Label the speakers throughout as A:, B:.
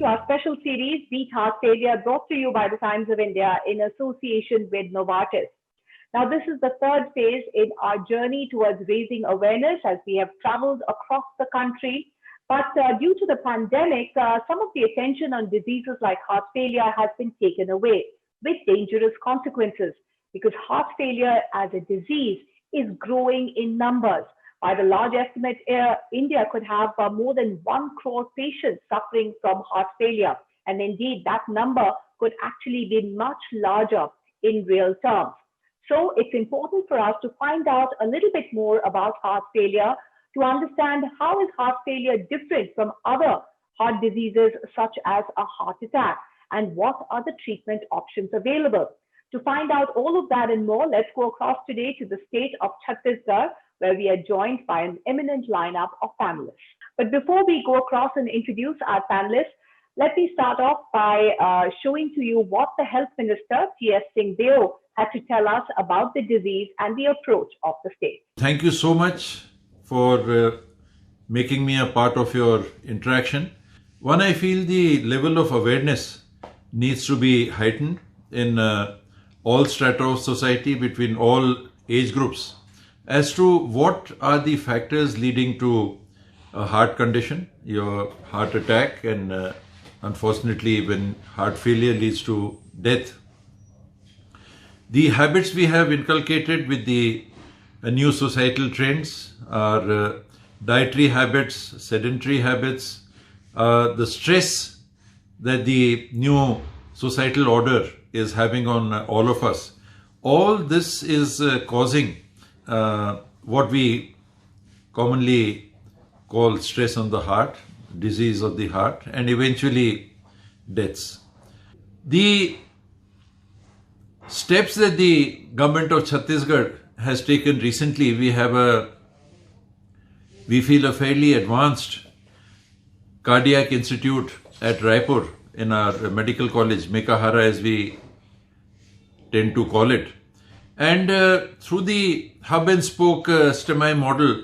A: our special series, Beat Heart Failure, brought to you by the Times of India in association with Novartis. Now, this is the third phase in our journey towards raising awareness as we have traveled across the country. But due to the pandemic, some of the attention on diseases like heart failure has been taken away with dangerous consequences because heart failure as a disease is growing in numbers. By the large estimate, India could have more than 1 crore patients suffering from heart failure. And indeed, that number could actually be much larger in real terms. So it's important for us to find out a little bit more about heart failure to understand how is heart failure different from other heart diseases such as a heart attack and what are the treatment options available. To find out all of that and more, let's go across today to the state of Chhattisgarh, where we are joined by an eminent lineup of panelists. But before we go across and introduce our panelists, let me start off by showing to you what the Health Minister, T.S. Singh Deo, had to tell us about the disease and the approach of the state.
B: Thank you so much for making me a part of your interaction. One, I feel the level of awareness needs to be heightened in all strata of society between all age groups as to what are the factors leading to a heart condition, your heart attack, and unfortunately when heart failure leads to death. The habits we have inculcated with the new societal trends are dietary habits, sedentary habits, the stress that the new societal order is having on all of us. All this is causing what we commonly call stress on the heart, disease of the heart, and eventually deaths. The steps that the government of Chhattisgarh has taken recently, we feel a fairly advanced cardiac institute at Raipur in our medical college, Mekahara as we tend to call it. And through the hub and spoke STEMI model,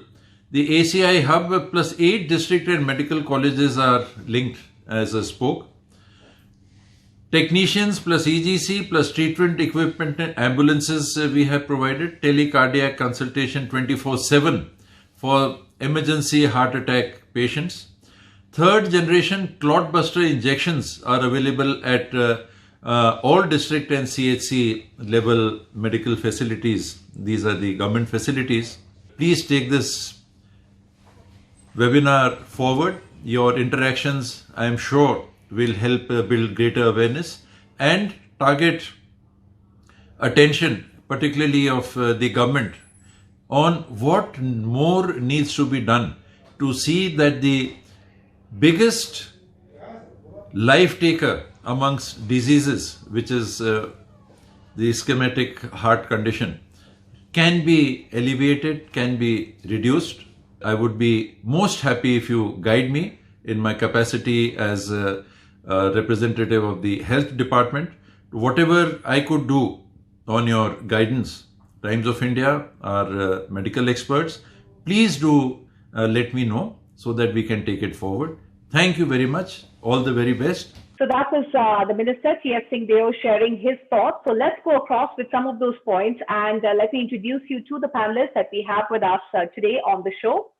B: the ACI hub plus 8 district and medical colleges are linked as a spoke. Technicians plus EGC plus treatment equipment and ambulances we have provided. Telecardiac consultation 24/7 for emergency heart attack patients. Third generation clotbuster injections are available at all district and CHC level medical facilities. These are the government facilities. Please take this webinar forward. Your interactions, I am sure, will help build greater awareness and target attention, particularly of the government, on what more needs to be done to see that the biggest life taker amongst diseases, which is the ischemic heart condition, can be alleviated, can be reduced. I would be most happy if you guide me in my capacity as a representative of the health department. Whatever I could do on your guidance, Times of India, our medical experts, please do let me know so that we can take it forward. Thank you very much. All the very best.
A: So that was the Minister, T.S. Singh Deo, sharing his thoughts. So let's go across with some of those points and let me introduce you to the panelists that we have with us today on the show.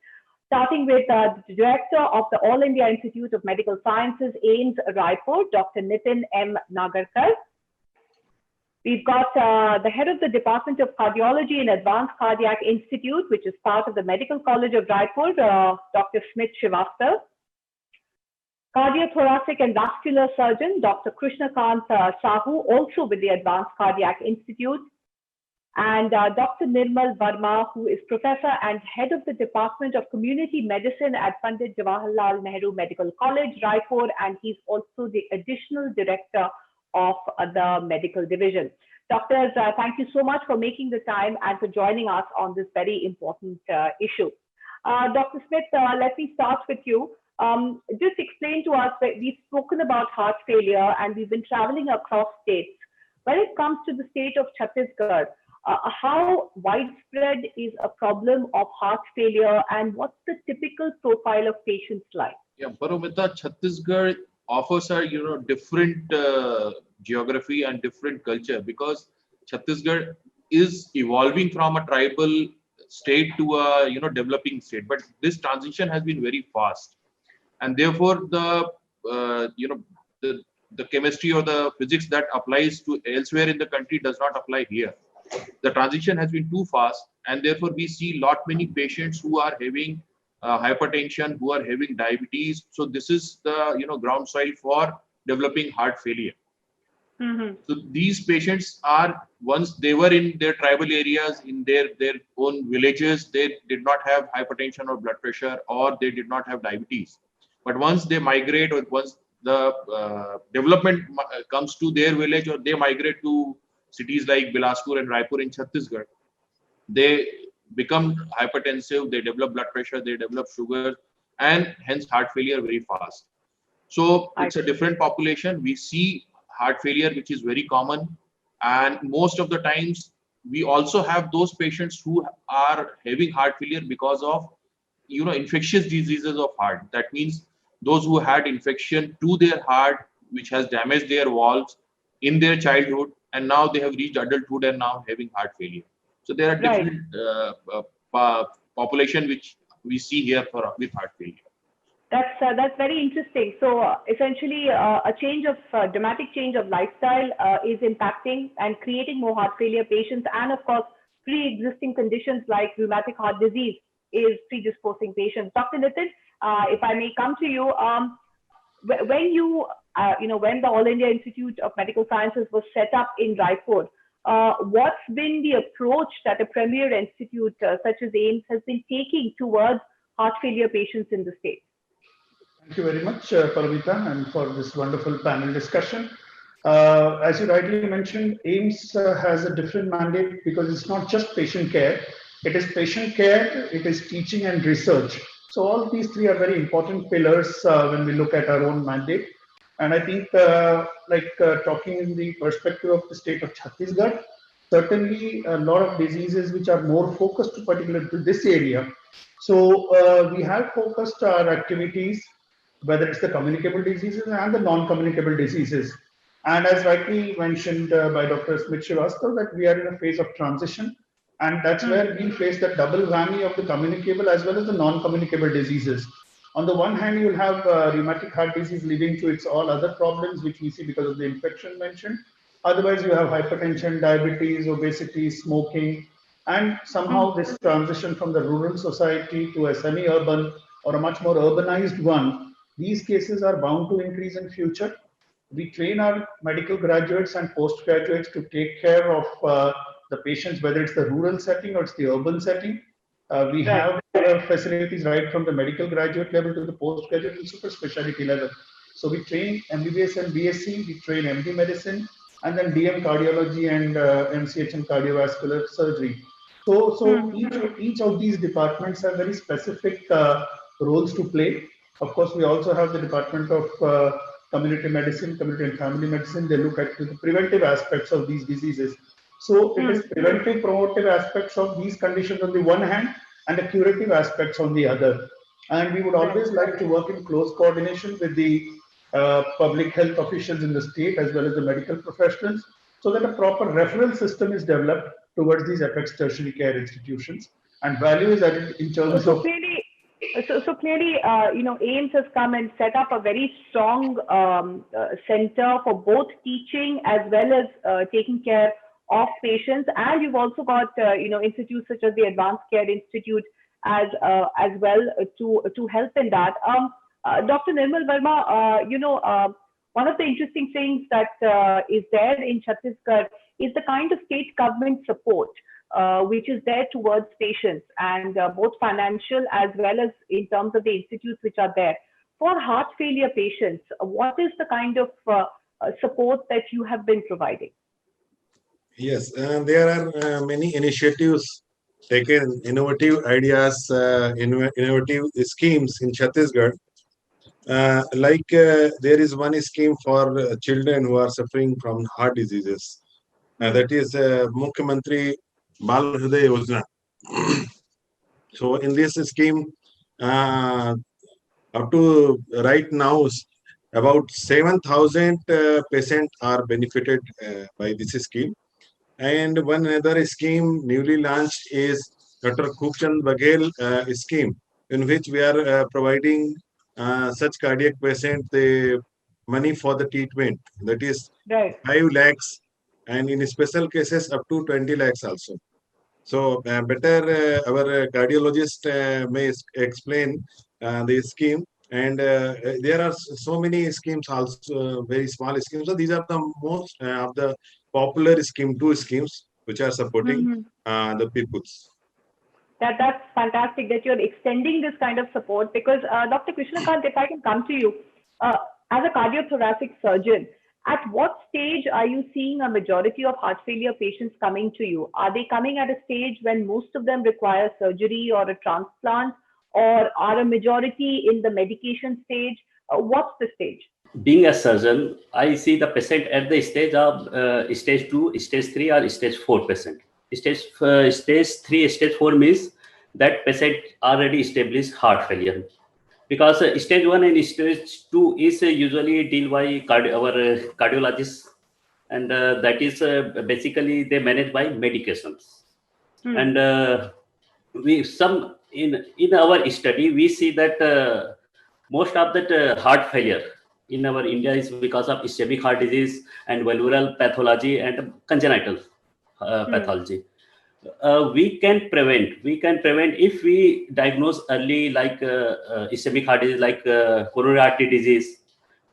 A: Starting with the Director of the All India Institute of Medical Sciences, AIIMS, Raipur, Dr. Nitin M. Nagarkar. We've got the head of the Department of Cardiology and Advanced Cardiac Institute, which is part of the Medical College of Raipur, Dr. Smith Srivastav. Cardiothoracic and Vascular Surgeon, Dr. Krishnakant Sahu, also with the Advanced Cardiac Institute. And Dr. Nirmal Verma, who is Professor and Head of the Department of Community Medicine at Pandit Jawaharlal Nehru Medical College, Raipur, and he's also the Additional Director of the Medical Division. Doctors, thank you so much for making the time and for joining us on this very important issue. Dr. Smith, let me start with you. Just explain to us that we've spoken about heart failure and we've been traveling across states. When it comes to the state of Chhattisgarh, how widespread is a problem of heart failure and what's the typical profile of patients like?
C: Yeah, Paramita, Chhattisgarh offers a different geography and different culture, because Chhattisgarh is evolving from a tribal state to a developing state, but this transition has been very fast, and therefore the the the chemistry or the physics that applies to elsewhere in the country does not apply here. The transition has been too fast, and therefore we see lot many patients who are having hypertension, who are having diabetes. So this is the ground soil for developing heart failure.
A: Mm-hmm.
C: So these patients are, once they were in their tribal areas, in their own villages, they did not have hypertension or blood pressure, or they did not have diabetes. But once they migrate, or once the development comes to their village, or they migrate to cities like Bilaspur and Raipur in Chhattisgarh, they become hypertensive, they develop blood pressure, they develop sugar, and hence heart failure very fast. So it's a different population. We see heart failure, which is very common. And most of the times, we also have those patients who are having heart failure because of, infectious diseases of heart. That means those who had infection to their heart, which has damaged their valves in their childhood, and now they have reached adulthood and now having heart failure. So there are different population which we see here for with heart failure.
A: That's very interesting. So essentially, a dramatic change of lifestyle is impacting and creating more heart failure patients, and of course, pre-existing conditions like rheumatic heart disease is predisposing patients. Dr. Nitin, if I may come to you, when when the All India Institute of Medical Sciences was set up in Raipur, what's been the approach that a premier institute such as AIIMS has been taking towards heart failure patients in the state?
D: Thank you very much, Paramita, and for this wonderful panel discussion. As you rightly mentioned, AIIMS has a different mandate because it's not just patient care. It is patient care, it is teaching and research. So all these three are very important pillars when we look at our own mandate. And I think, talking in the perspective of the state of Chhattisgarh, certainly a lot of diseases which are more focused particularly to this area. So we have focused our activities, whether it's the communicable diseases and the non-communicable diseases. And as rightly mentioned by Dr. Smit Srivastava, that we are in a phase of transition, and that's where we face the double whammy of the communicable as well as the non-communicable diseases. On the one hand, you will have rheumatic heart disease leading to its all other problems, which we see because of the infection mentioned. Otherwise, you have hypertension, diabetes, obesity, smoking, and somehow this transition from the rural society to a semi-urban or a much more urbanized one, these cases are bound to increase in future. We train our medical graduates and postgraduates to take care of the patients, whether it's the rural setting or it's the urban setting. We have facilities right from the medical graduate level to the postgraduate and super specialty level. So we train MBBS and BSc, we train MD medicine, and then DM cardiology and MCH and cardiovascular surgery. So each of these departments have very specific roles to play. Of course, we also have the Department of Community Medicine, Community and Family Medicine. They look at the preventive aspects of these diseases. So it is preventive, promotive aspects of these conditions on the one hand, and the curative aspects on the other. And we would always like to work in close coordination with the public health officials in the state as well as the medical professionals, so that a proper referral system is developed towards these apex tertiary care institutions, and value is added in terms of.
A: So clearly, AIIMS has come and set up a very strong center for both teaching as well as taking care of patients. And you've also got, institutes such as the Advanced Care Institute as well to help in that. Dr. Nirmal Verma, one of the interesting things that is there in Chhattisgarh is the kind of state government support which is there towards patients, and both financial as well as in terms of the institutes which are there. For heart failure patients, what is the kind of support that you have been providing?
E: Yes, there are many initiatives taken, innovative ideas, innovative schemes in Chhattisgarh. There is one scheme for children who are suffering from heart diseases. That is Mukhyamantri Bal Hriday Yojana. So in this scheme, up to right now, About 7,000 patients are benefited by this scheme. And one other scheme newly launched is Dr. Khubchand Baghel scheme, in which we are providing such cardiac patient the money for the treatment. That is
A: Right.
E: 5 lakhs, and in special cases up to 20 lakhs also. So better our cardiologist may explain the scheme. And there are so many schemes also, very small schemes. So these are the most of the popular scheme, two schemes which are supporting
A: Mhm.
E: the peoples.
A: That's fantastic that you're extending this kind of support because Dr. Krishnakant, if I can come to you, uh, as a cardiothoracic surgeon, at what stage are you seeing a majority of heart failure patients coming to you? Are they coming at a stage when most of them require surgery or a transplant, or are a majority in the medication stage? What's the stage?
F: Being a surgeon, I see the patient at the stage of stage 2, stage 3, or stage 4 patient. Stage 3, stage 4 means that patient already established heart failure. Because stage 1 and stage 2 is usually deal by our cardiologists, and that is basically they manage by medications.
A: Hmm.
F: And we some in our study we see that most of that heart failure in our India is because of ischemic heart disease and valvular pathology and congenital pathology. We can prevent if we diagnose early, like ischemic heart disease, like coronary artery disease.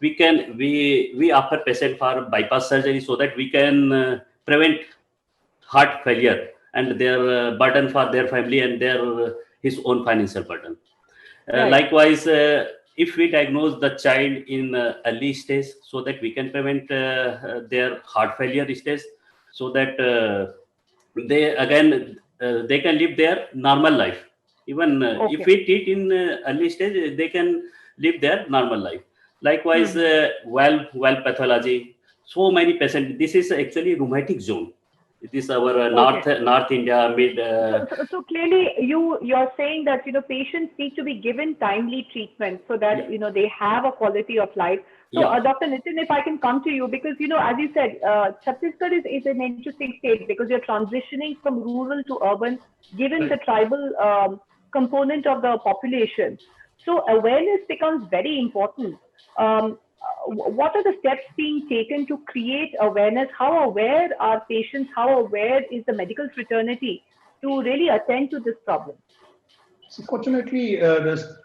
F: We offer patient for bypass surgery so that we can prevent heart failure and their burden for their family and their his own financial burden.
A: Right.
F: Likewise, if we diagnose the child in early stage, so that we can prevent their heart failure stage, so that they can live their normal life. Even if
A: Okay.
F: we treat in early stage, they can live their normal life. Likewise, valve pathology. So many patients. This is actually rheumatic zone. It is our
A: Okay.
F: North India mid.
A: So clearly you're saying that patients need to be given timely treatment so that
F: Yeah,
A: they have a quality of life. So
F: yeah,
A: Dr. Nitin, if I can come to you, because as you said, Chhattisgarh is an interesting state because you're transitioning from rural to urban, given the
F: right.
A: tribal component of the population. So awareness becomes very important. What are the steps being taken to create awareness? How aware are patients? How aware is the medical fraternity to really attend to this problem?
D: So fortunately,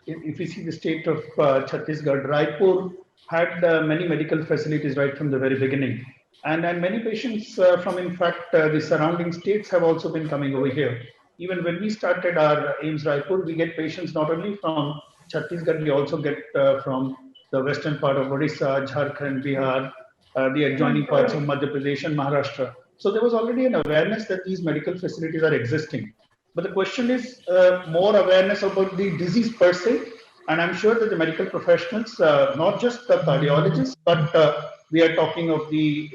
D: if you see the state of Chhattisgarh, Raipur had many medical facilities right from the very beginning. And many patients from, in fact, the surrounding states have also been coming over here. Even when we started our AIMS Raipur, we get patients not only from Chhattisgarh, we also get from the western part of Odisha, Jharkhand, Bihar, the adjoining parts of Madhya Pradesh and Maharashtra. So there was already an awareness that these medical facilities are existing. But the question is more awareness about the disease per se. And I'm sure that the medical professionals, not just the cardiologists, but we are talking of the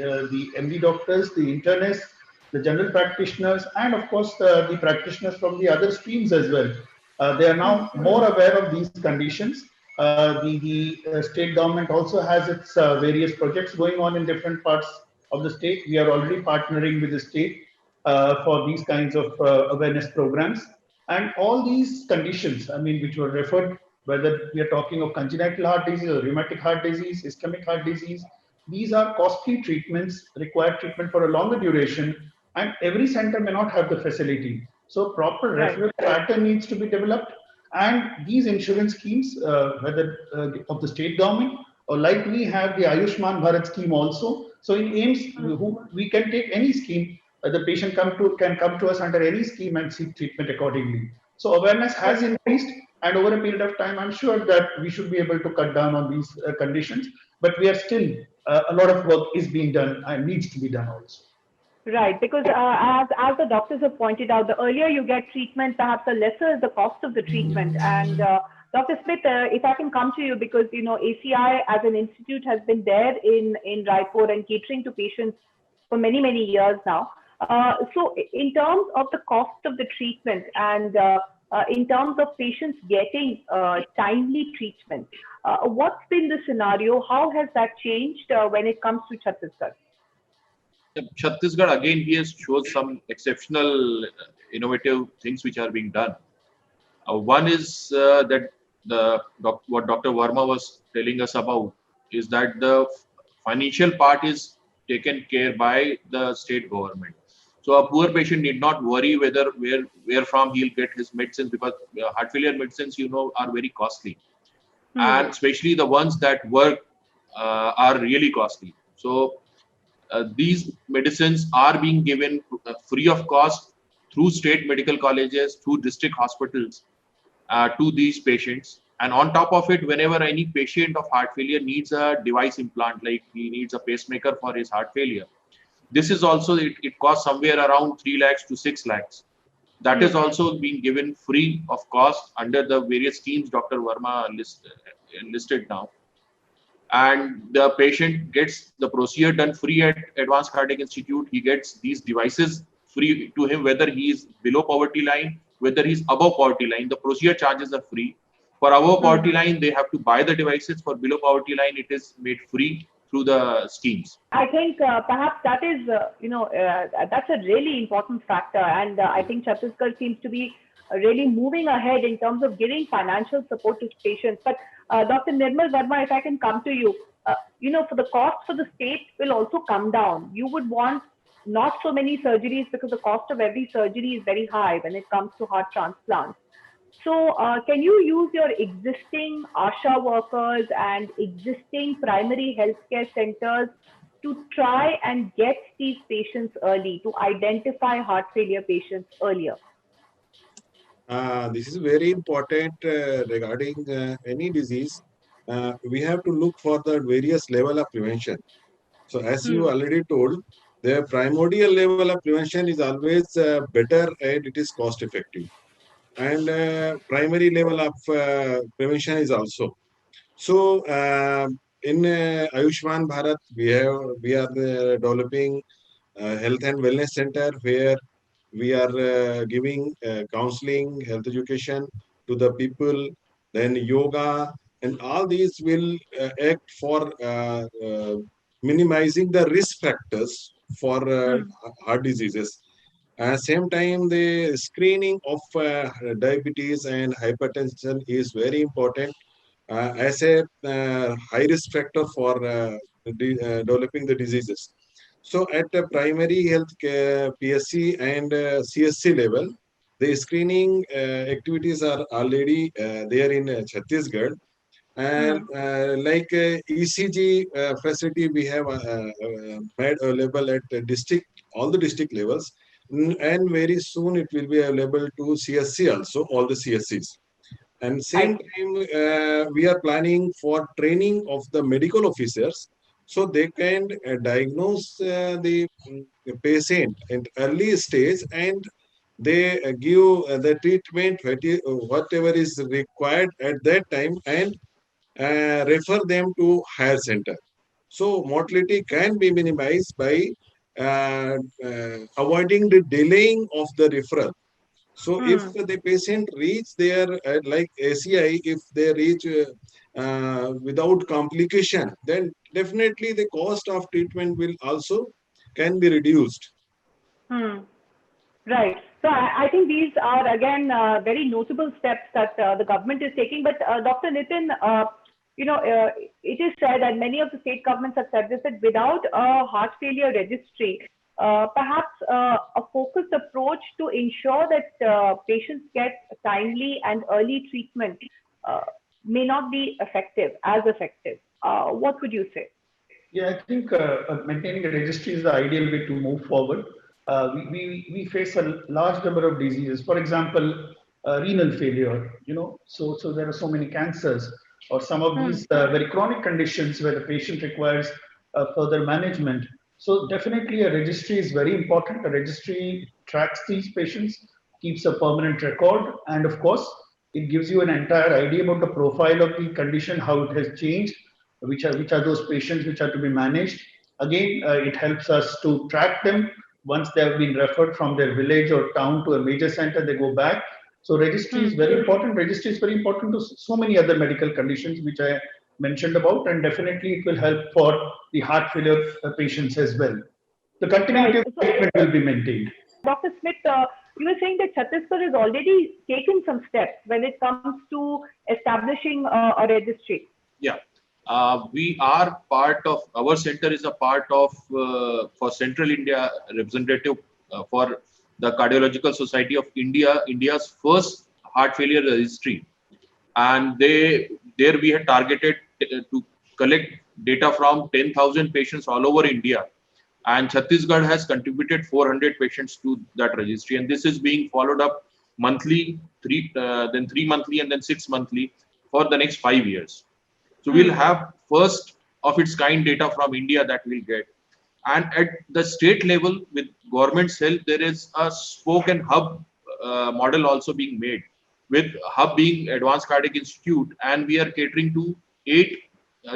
D: MD doctors, the internists, the general practitioners, and of course the practitioners from the other streams as well. They are now more aware of these conditions. The state government also has its various projects going on in different parts of the state. We are already partnering with the state for these kinds of awareness programs. And all these conditions, I mean, which were referred, whether we are talking of congenital heart disease or rheumatic heart disease, ischemic heart disease, these are costly treatments, require treatment for a longer duration, and every center may not have the facility. So proper
A: Right.
D: referral pattern needs to be developed, and these insurance schemes, whether of the state government or like we have the Ayushman Bharat scheme also. So in AIMS, we can take any scheme. The patient can come to us under any scheme and seek treatment accordingly. So awareness has increased, and over a period of time, I'm sure that we should be able to cut down on these conditions. But we are still a lot of work is being done and needs to be done also.
A: Right, because as the doctors have pointed out, the earlier you get treatment, perhaps the lesser is the cost of the treatment. And Dr. Smith, if I can come to you, because ACI as an institute has been there in Raipur and catering to patients for many years now. So in terms of the cost of the treatment and in terms of patients getting timely treatment. What's been the scenario? How has that changed when it comes to Chhattisgarh?
C: Chhattisgarh, again, he has shown some exceptional innovative things which are being done. One is that what Dr. Verma was telling us about is that the financial part is taken care by the state government. So a poor patient need not worry where from he'll get his medicines, because heart failure medicines, are very costly, and especially the ones that work are really costly. So these medicines are being given free of cost through state medical colleges, through district hospitals, to these patients. And on top of it, whenever any patient of heart failure needs a device implant, like he needs a pacemaker for his heart failure, this is also, it costs somewhere around 3 lakhs to 6 lakhs. That is also being given free of cost under the various schemes Dr. Verma listed now. And the patient gets the procedure done free at Advanced Cardiac Institute. He gets these devices free to him, whether he is below poverty line, whether he's above poverty line. The procedure charges are free. For above poverty line, they have to buy the devices. For below poverty line, it is made free through the schemes.
A: I think perhaps that is, that's a really important factor. And I think Chhattisgarh seems to be really moving ahead in terms of giving financial support to patients. But Dr. Nirmal Verma, if I can come to you, for the cost for the state will also come down. You would want not so many surgeries because the cost of every surgery is very high when it comes to heart transplants. So can you use your existing ASHA workers and existing primary healthcare centers to try and get these patients early, to identify heart failure patients earlier?
E: This is very important regarding any disease. We have to look for the various level of prevention. So as you already told, the primordial level of prevention is always better and it is cost effective. And primary level of prevention is also. So in Ayushman Bharat, we are developing health and wellness center where we are giving counseling, health education to the people, then yoga, and all these will act for minimizing the risk factors for heart diseases. At the same time, the screening of diabetes and hypertension is very important as a high risk factor for developing the diseases. So at the primary health care, PSC and CSC level, the screening activities are already there in Chhattisgarh. And like ECG facility, we have made available at all the district levels. And very soon it will be available to CSC also, all the CSCs. And same time, we are planning for training of the medical officers so they can diagnose the patient in early stage and they give the treatment whatever is required at that time and refer them to higher center. So mortality can be minimized by avoiding the delaying of the referral. So if the patient reach their like ACI, if they reach without complication, then definitely the cost of treatment will also can be reduced.
A: Right. So I think these are again very notable steps that the government is taking. But Dr. Nitin, it is said, and many of the state governments have said this, that without a heart failure registry, perhaps a focused approach to ensure that patients get timely and early treatment may not be as effective. What would you say?
D: Yeah, I think maintaining a registry is the ideal way to move forward. We face a large number of diseases. For example, renal failure, so there are so many cancers or some of these very chronic conditions where the patient requires further management. So definitely a registry is very important. A registry tracks these patients, keeps a permanent record, and of course, it gives you an entire idea about the profile of the condition, how it has changed, which are those patients which are to be managed. Again, it helps us to track them. Once they have been referred from their village or town to a major center, they go back So registry is very important. Registry is very important to so many other medical conditions which I mentioned about, and definitely it will help for the heart failure patients as well. The continuity of treatment will be maintained.
A: Dr. Smith, you were saying that Chhattisgarh has already taken some steps when it comes to establishing a registry.
C: Yeah. We are part of, our center is a part of, for Central India representative for the Cardiological Society of India, India's first heart failure registry. And there we had targeted to collect data from 10,000 patients all over India. And Chhattisgarh has contributed 400 patients to that registry. And this is being followed up monthly, then 3 monthly, and then 6 monthly for the next 5 years. So we'll have first of its kind data from India that we'll get. And at the state level, with government's help, there is a spoke and hub model also being made, with hub being Advanced Cardiac Institute, and we are catering to 8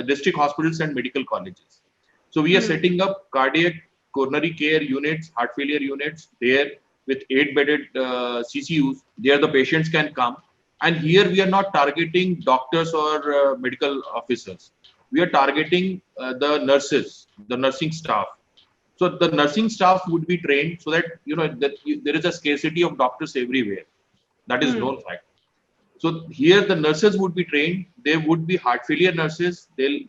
C: district hospitals and medical colleges. So we are setting up cardiac coronary care units, heart failure units there with 8-bedded CCUs. There the patients can come. And here we are not targeting doctors or medical officers. We are targeting the nurses, the nursing staff. So the nursing staff would be trained so that, there is a scarcity of doctors everywhere. That is known fact. So here the nurses would be trained. They would be heart failure nurses. They'll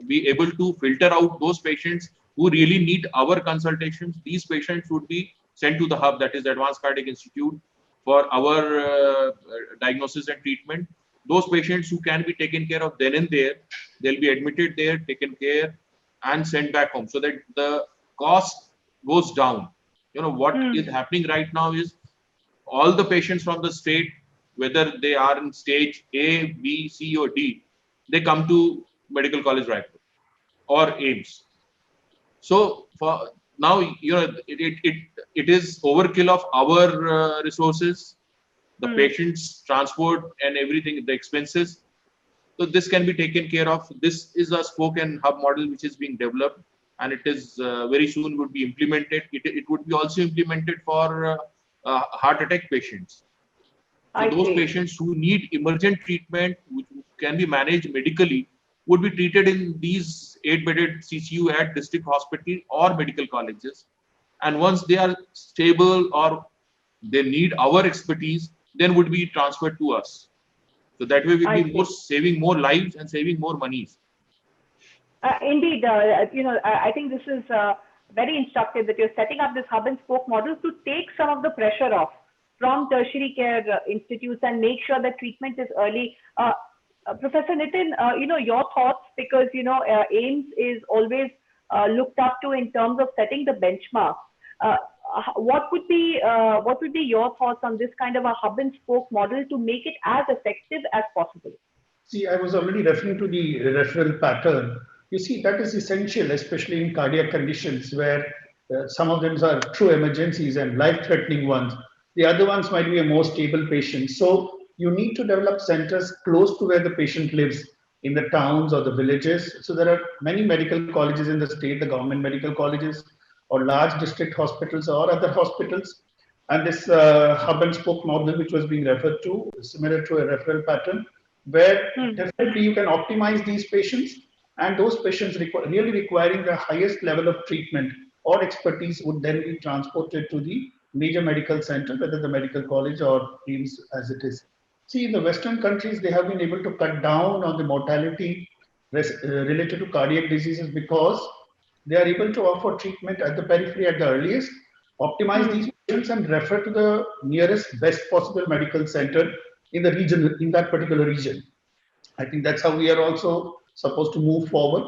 C: be able to filter out those patients who really need our consultations. These patients would be sent to the hub, that is Advanced Cardiac Institute, for our diagnosis and treatment. Those patients who can be taken care of then and there, they'll be admitted there, taken care, and sent back home so that the cost goes down. What is happening right now is all the patients from the state, whether they are in stage A, B, C, or D, they come to Medical College Raipur or AIIMS. So for now, it is overkill of our resources, the patient's transport and everything, the expenses. So this can be taken care of. This is a spoke and hub model which is being developed, and it is very soon would be implemented. It would be also implemented for heart attack patients. So those patients who need emergent treatment, which can be managed medically, would be treated in these 8-bedded CCU at district hospital or medical colleges. And once they are stable or they need our expertise, then would be transferred to us. So that way we'll be saving more lives and saving more monies.
A: Indeed, I think this is very instructive that you're setting up this hub and spoke model to take some of the pressure off from tertiary care institutes and make sure that treatment is early. Professor Nitin, your thoughts, because AIIMS is always looked up to in terms of setting the benchmark. What would be your thoughts on this kind of a hub and spoke model to make it as effective as possible?
D: See, I was already referring to the referral pattern. You see, that is essential, especially in cardiac conditions where some of them are true emergencies and life-threatening ones. The other ones might be a more stable patient. So you need to develop centers close to where the patient lives, in the towns or the villages. So there are many medical colleges in the state, the government medical colleges, or large district hospitals or other hospitals. And this hub and spoke model, which was being referred to, is similar to a referral pattern, where definitely you can optimize these patients, and those patients really requiring the highest level of treatment or expertise would then be transported to the major medical center, whether the medical college or AIIMS as it is. See, in the Western countries, they have been able to cut down on the mortality related to cardiac diseases because they are able to offer treatment at the periphery at the earliest, optimize these patients and refer to the nearest best possible medical center in the region, in that particular region. I think that's how we are also supposed to move forward.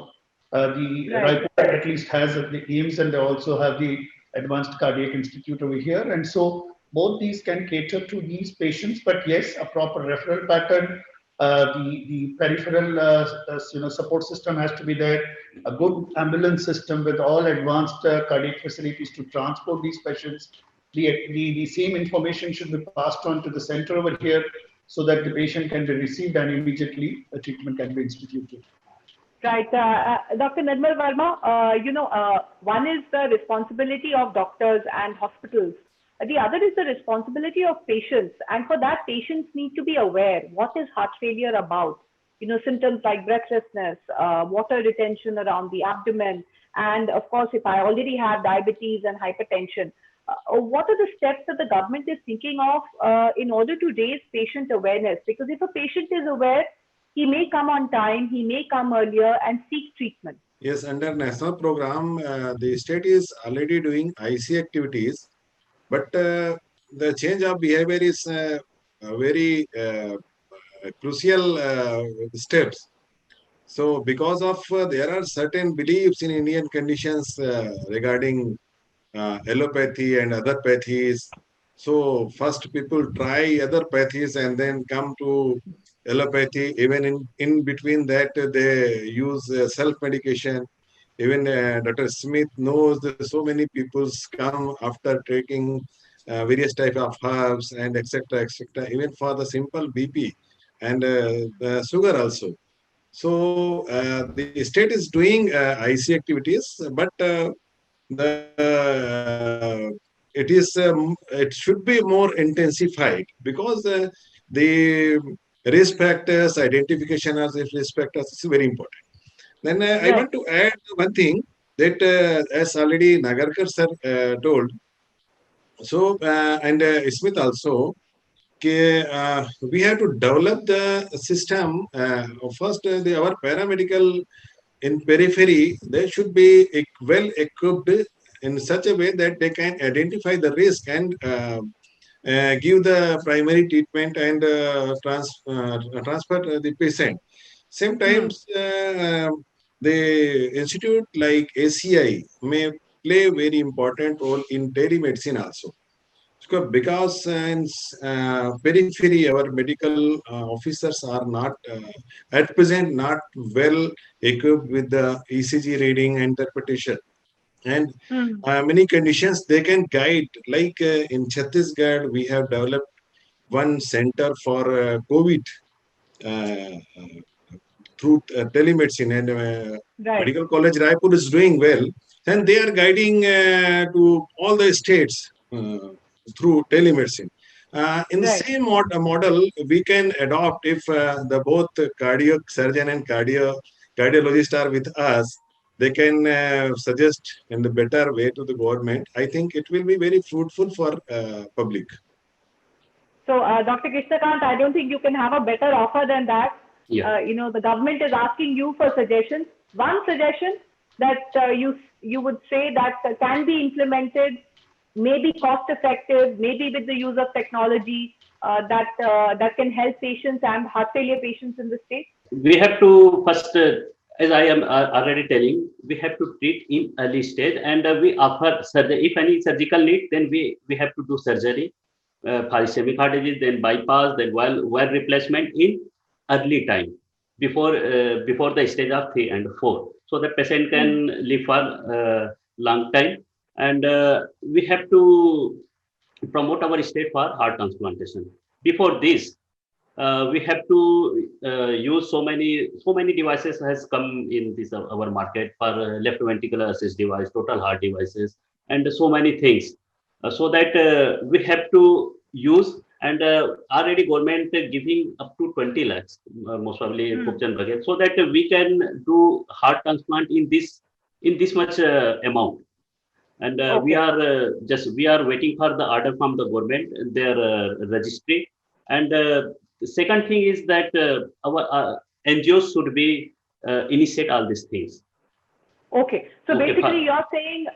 D: Raipur at least has the AIIMS, and they also have the Advanced Cardiac Institute over here. And so both these can cater to these patients, but yes, a proper referral pattern, the peripheral support system has to be there, a good ambulance system with all advanced cardiac facilities to transport these patients. The same information should be passed on to the center over here so that the patient can be received and immediately a treatment can be instituted.
A: Right. Dr. Nirmal Verma, one is the responsibility of doctors and hospitals The other is the responsibility of patients. And for that, patients need to be aware what is heart failure about. Symptoms like breathlessness, water retention around the abdomen, and of course, if I already have diabetes and hypertension, what are the steps that the government is thinking of in order to raise patient awareness? Because if a patient is aware, he may come on time, he may come earlier and seek treatment.
E: Yes, under national program, the state is already doing IC activities, but the change of behavior is a very crucial steps. So because of there are certain beliefs in Indian conditions regarding allopathy and other pathies. So first people try other pathies and then come to allopathy. Even in between that, they use self-medication. Even Dr. Smith knows that so many people come after taking various type of herbs and etc. etc. Even for the simple BP and the sugar also. So the state is doing IC activities, but it should be more intensified because the risk factors, identification of risk factors is very important. Then I
A: Right.
E: want to add one thing that as already Nagarkar sir told, so and Smith also, we have to develop the system. First, our paramedical in periphery, they should be well equipped in such a way that they can identify the risk and give the primary treatment and transfer the patient. Sometimes the institute like ACI may play a very important role in telemedicine also. Because in periphery, our medical officers are not at present not well equipped with the ECG reading and interpretation, and
A: Hmm.
E: many conditions they can guide. Like in Chhattisgarh, we have developed one center for COVID uh, through telemedicine, and
A: Right.
E: Medical College Raipur is doing well, and they are guiding to all the states through telemedicine. In the
A: Right.
E: same model, we can adopt if the both cardiac surgeon and cardiologist are with us. They can suggest in the better way to the government. I think it will be very fruitful for public.
A: So, Dr. Krishnakant, I don't think you can have a better offer than that.
F: Yeah.
A: The government is asking you for suggestions. One suggestion that you would say that can be implemented, maybe cost effective, maybe with the use of technology that can help patients and heart failure patients in the state.
F: We have to first, as I am already telling, we have to treat in early stage, and we offer surgery. If any surgical need, then we have to do surgery for ischemic heart disease, then bypass, then wire replacement in early time before the stage of 3 and 4, so the patient can live for long time. And we have to promote our state for heart transplantation. Before this, we have to use so many devices has come in this our market for left ventricular assist device, total heart devices, and so many things. So that we have to use, and already government giving up to 20 lakhs, most probably Phukchan Baget, so that we can do heart transplant in this much amount. And we are waiting for the order from the government, their registry. And the second thing is that our NGOs should be initiate all these things.
A: Okay. So
F: Okay,
A: basically, you're saying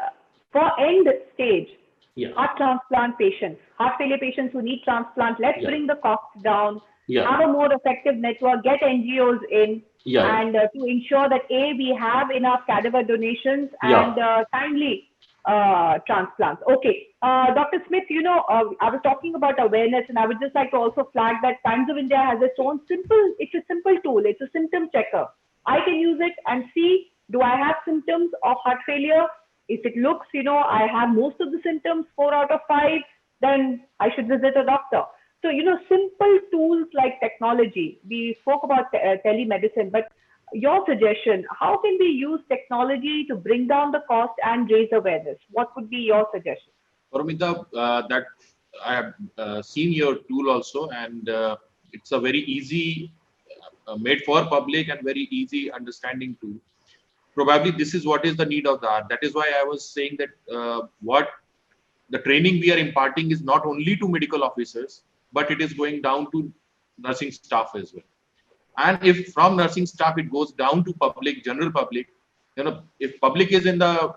A: for end stage,
F: Yeah,
A: heart transplant patients, heart failure patients who need transplant, let's
F: Yeah.
A: bring the costs down,
F: yeah,
A: have a more effective network, get NGOs in,
F: yeah,
A: and to ensure that we have enough cadaver donations
F: Yeah.
A: and timely transplants. Okay, Dr. Smith, I was talking about awareness, and I would just like to also flag that Times of India has its own it's a simple tool. It's a symptom checker. I can use it and see, do I have symptoms of heart failure? If it looks, I have most of the symptoms, 4 out of 5, then I should visit a doctor. So, simple tools like technology, we spoke about telemedicine, but your suggestion, how can we use technology to bring down the cost and raise awareness? What would be your suggestion?
C: Paramita, that I have seen your tool also, and it's a very easy, made for public and very easy understanding tool. Probably this is what is the need of the hour. That is why I was saying that what the training we are imparting is not only to medical officers, but it is going down to nursing staff as well. And if from nursing staff it goes down to public, general public, if public is in the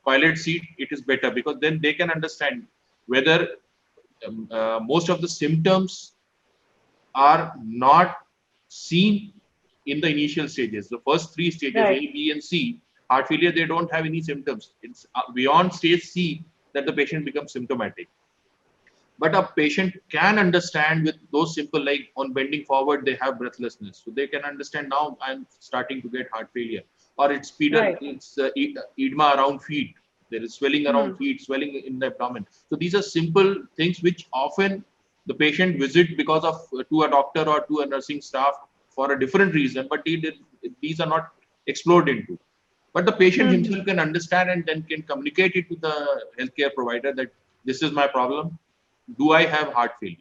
C: pilot seat, it is better, because then they can understand whether most of the symptoms are not seen in the initial stages. The first three stages,
A: Right.
C: A, B, and C, heart failure, they don't have any symptoms. It's beyond stage C that the patient becomes symptomatic. But a patient can understand with those simple, like on bending forward, they have breathlessness. So they can understand, now I'm starting to get heart failure. Or it's
A: Right.
C: edema around feet. There is swelling around feet, swelling in the abdomen. So these are simple things which often the patient visit because of to a doctor or to a nursing staff for a different reason, but these are not explored into. But the patient himself can understand and then can communicate it to the healthcare provider that this is my problem. Do I have heart failure?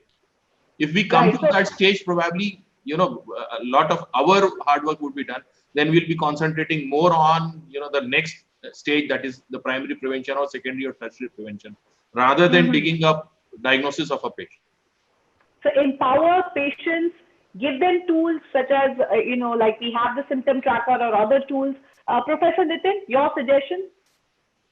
C: If we come
A: Right.
C: to that stage, probably, a lot of our hard work would be done. Then we'll be concentrating more on, the next stage, that is the primary prevention or secondary or tertiary prevention, rather than digging up diagnosis of a patient.
A: So empower patients, give them tools such as, like we have the symptom tracker or other tools. Professor Nitin, your suggestion?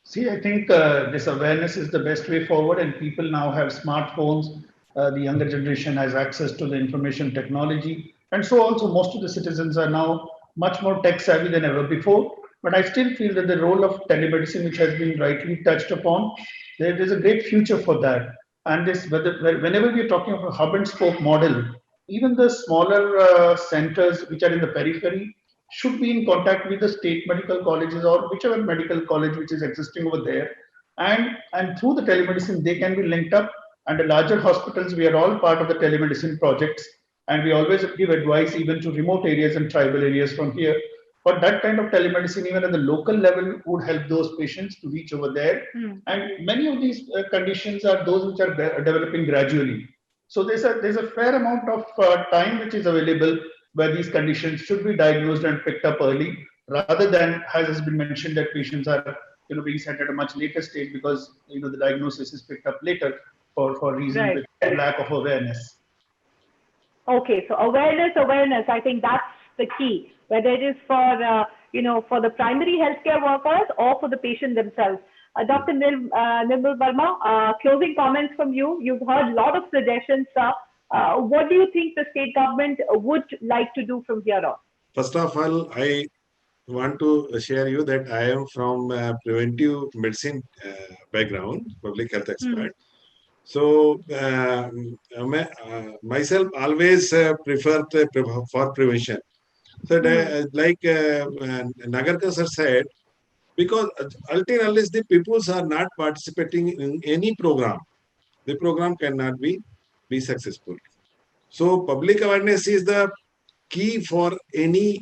D: See, I think this awareness is the best way forward, and people now have smartphones. The younger generation has access to the information technology, and so also most of the citizens are now much more tech savvy than ever before. But I still feel that the role of telemedicine, which has been rightly touched upon, there is a great future for that. And whenever we are talking of a hub and spoke model, even the smaller centers which are in the periphery should be in contact with the state medical colleges or whichever medical college which is existing over there, and through the telemedicine they can be linked up. And the larger hospitals, we are all part of the telemedicine projects, and we always give advice even to remote areas and tribal areas from here. But that kind of telemedicine, even at the local level, would help those patients to reach over there. And many of these conditions are those which are developing gradually. So there's a fair amount of time which is available where these conditions should be diagnosed and picked up early, rather than, as has been mentioned, that patients are being sent at a much later stage because the diagnosis is picked up later for reasons
A: Right.
D: with lack of awareness.
A: Okay, so awareness. I think that's the key, whether it is for for the primary healthcare workers or for the patient themselves. Dr. Nirmal Verma, closing comments from you. You've heard a lot of suggestions, sir. What do you think the state government would like to do from here on?
E: First of all, I want to share you that I am from preventive medicine background, public health expert. So myself always prefer for prevention. So like Nagarkar sir said, because ultimately the peoples are not participating in any program, the program cannot be successful. So public awareness is the key for any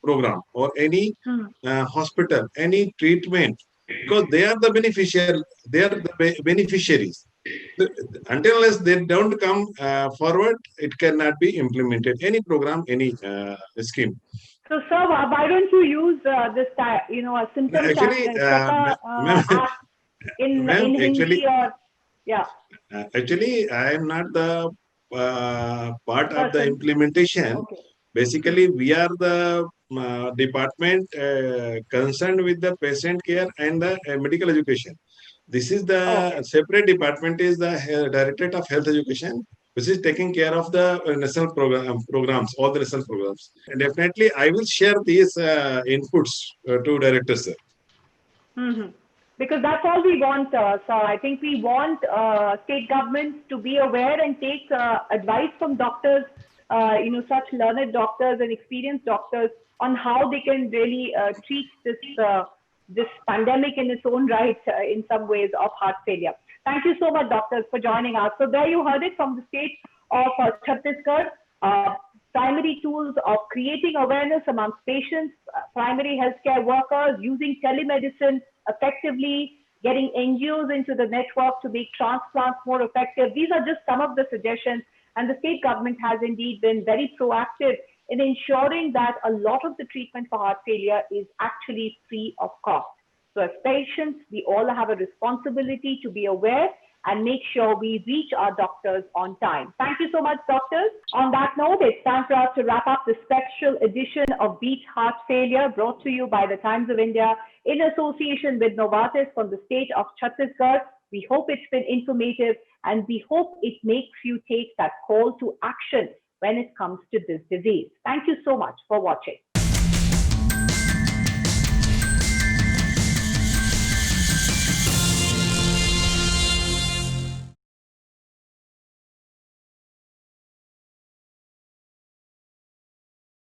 E: program or any hospital, any treatment, because they are the beneficiaries. Until unless they don't come forward, it cannot be implemented. Any program, any scheme.
A: So, sir, why don't you use this, a symptom
E: Actually,
A: tracker app in Hindi or
E: actually, I am not the part of the
A: person?
E: implementation.
A: Okay.
E: Basically, we are the department concerned with the patient care and the medical education. This is the separate department, is the Directorate of Health Education, which is taking care of the national programs, all the national programs. And definitely, I will share these inputs to Director Sir.
A: Because that's all we want, sir. I think we want state governments to be aware and take advice from doctors, such learned doctors and experienced doctors, on how they can really treat this pandemic in its own right, in some ways, of heart failure. Thank you so much, doctors, for joining us. So there you heard it from the state of Chhattisgarh. Primary tools of creating awareness amongst patients, primary healthcare workers, using telemedicine effectively, getting NGOs into the network to make transplants more effective. These are just some of the suggestions, and the state government has indeed been very proactive in ensuring that a lot of the treatment for heart failure is actually free of cost. So as patients, we all have a responsibility to be aware and make sure we reach our doctors on time. Thank you so much, doctors. On that note, it's time for us to wrap up the special edition of Beat Heart Failure, brought to you by the Times of India in association with Novartis from the state of Chhattisgarh. We hope it's been informative, and we hope it makes you take that call to action when it comes to this disease. Thank you so much for watching.